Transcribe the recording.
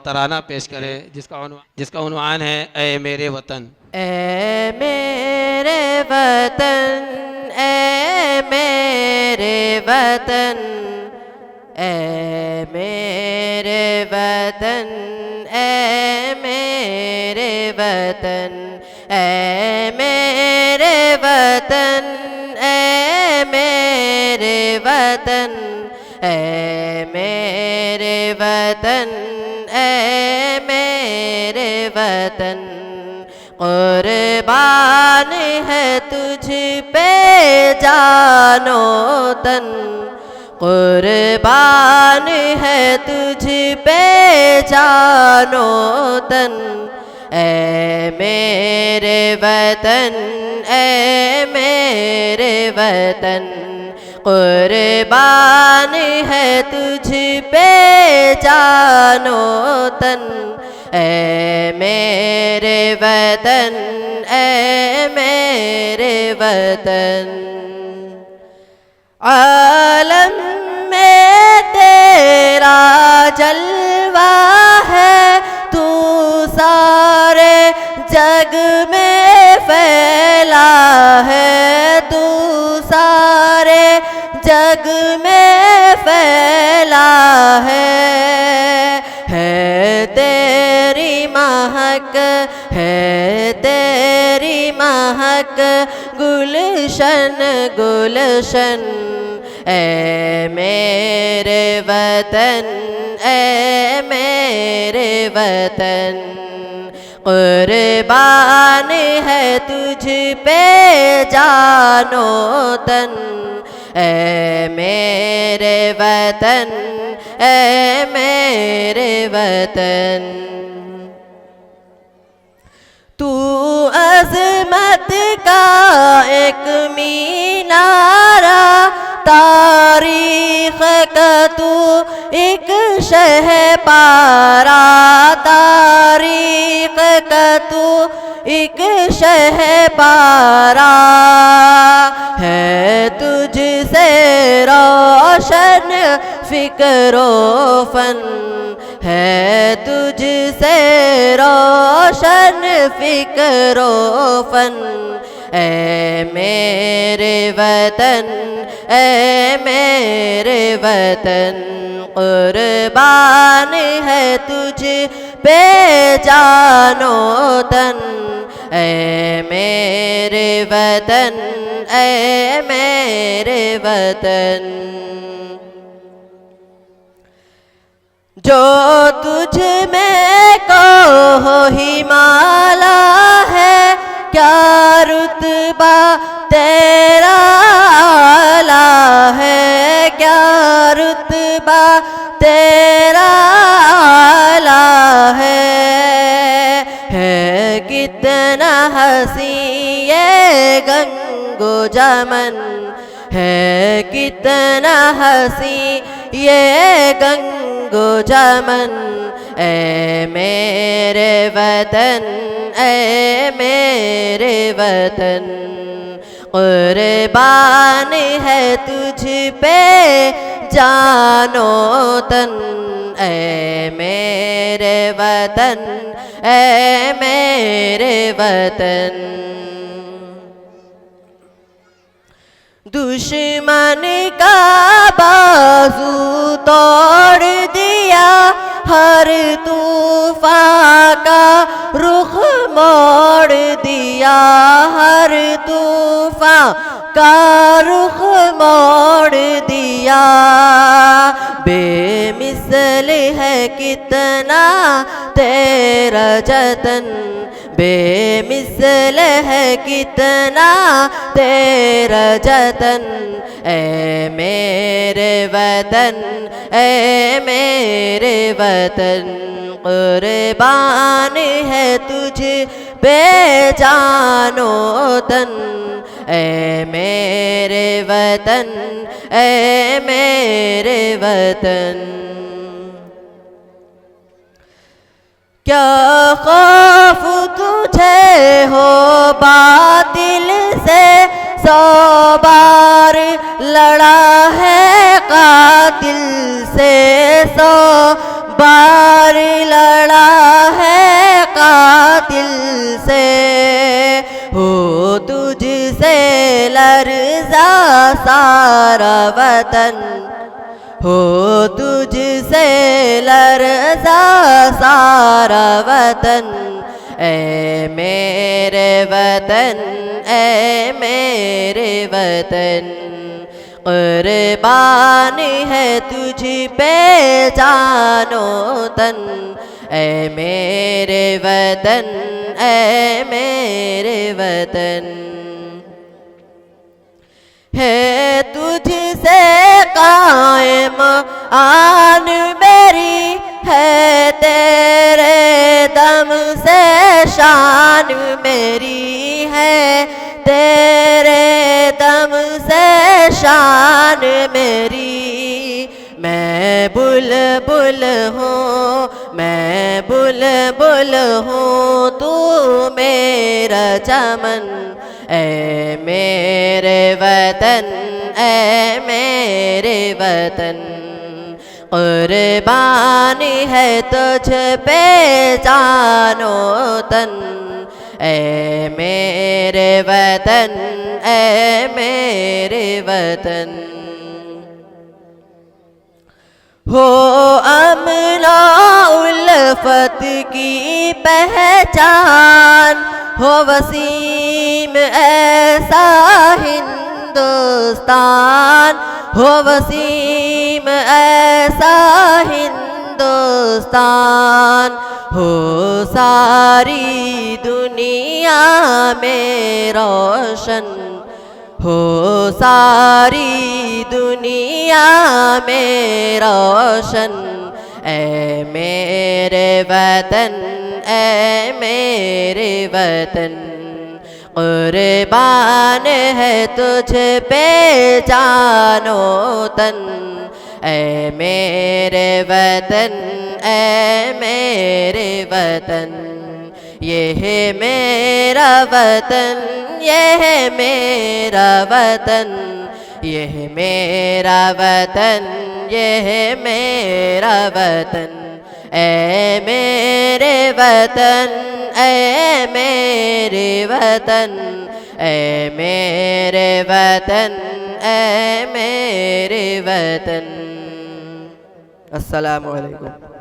तराना पेश करें जिसका उन्वान है ए मेरे वतन। ए मेरे वतन, ए मेरे वतन, ए मेरे वतन, ए मेरे वतन, ए मेरे वतन, ए मेरे वतन, ए मेरे वतन, ए मेरे वतन, कुर्बान है तुझ पे जानो तन, कुर्बान है तुझ पे जानो तन, ए मेरे वतन, ए मेरे वतन, कुर्बान है तुझ पे जानो तन, ए मेरे वतन, ए मेरे वतन। आलम में तेरा जलवा है, तू सारे जग में फैला है, तू सारे जग में फैला है तेरी महक, है तेरी महक गुलशन गुलशन, ए मेरे वतन, ए मेरे वतन, कुर्बान है तुझ पे जानो तन, ए मेरे वतन, ए मेरे वतन। तू अज़मत का एक मीनारा, तारीख़ का तू एक शहपारा, तारीख़ का तू एक शहपारा, है तुझसे रोशन फ़िक्रो फ़न, है तुझसे रोशन फ़िक्रो फ़न, ए मेरे वतन, ए मेरे वतन, कुर्बान है तुझ पे जानो तन, ए मेरे वतन, ए मेरे वतन। जो तुझ में को हिमाला है, क्या रुतबा तेरा आला है, क्या रुतबा तेरा आला है कितना हसी ये गंगो जमन, है कितना हसी ये गंगो जमन, ए मेरे वतन, ए मेरे वतन, कुर्बान है तुझ पे जानो तन, ए मेरे वतन, ए मेरे वतन। दुश्मन का बाजू तोड़ दिया, हर तूफान का रुख मोड़ दिया, हर तूफान का रुख मोड़ दिया, बेमिसल है कितना तेरा जतन, बेमिसल है कितना तेरा जतन, ए मेरे वतन, ए मेरे वतन, कुर्बान है तुझ पे जानो तन, ए मेरे वतन, ए मेरे वतन। क्या खौफ तुझे हो बातिल से, 100 बार लड़ा है कातिल से, 100 बार लड़ा है कातिल से, हो तुझसे लर्ज़ा सारा वतन, हो तुझसे लर्ज़ा सारा वतन। ऐ मेरे वतन, ऐ मेरे वतन, कुर्बान है तुझ पे जानो तन। ऐ मेरे वतन, ऐ मेरे वतन, है तुझसे कायम आन मेरी, है तेरे दम से शान मेरी, है तेरे दम से शान मेरी। मैं बुलबुल हूँ, मैं बुलबुल हूँ, तू मेरा चमन। ऐ मेरे वतन, ऐ मेरे वतन, कुर्बान है तुझ पे जानो तन। ऐ मेरे वतन, ऐ मेरे वतन, हो अमना उल्फत की पहचान, हो वसीम ऐसा हिंदुस्तान, हो वसीम ऐसा हिंदुस्तान, हो सारी दुनिया में रोशन, हो सारी दुनिया में रोशन। ऐ मेरे वतन, ऐ मेरे वतन, कुर्बान है तुझ पे जानो तन। ऐ मेरे वतन, ऐ मेरे वतन, ये है मेरा वतन, ये है मेरा वतन, ये है मेरा वतन, ये है मेरा वतन। ऐ मेरे वतन, ऐ मेरे वतन, ऐ मेरे वतन, ऐ मेरे वतन। अस्सलामु अलैकुम।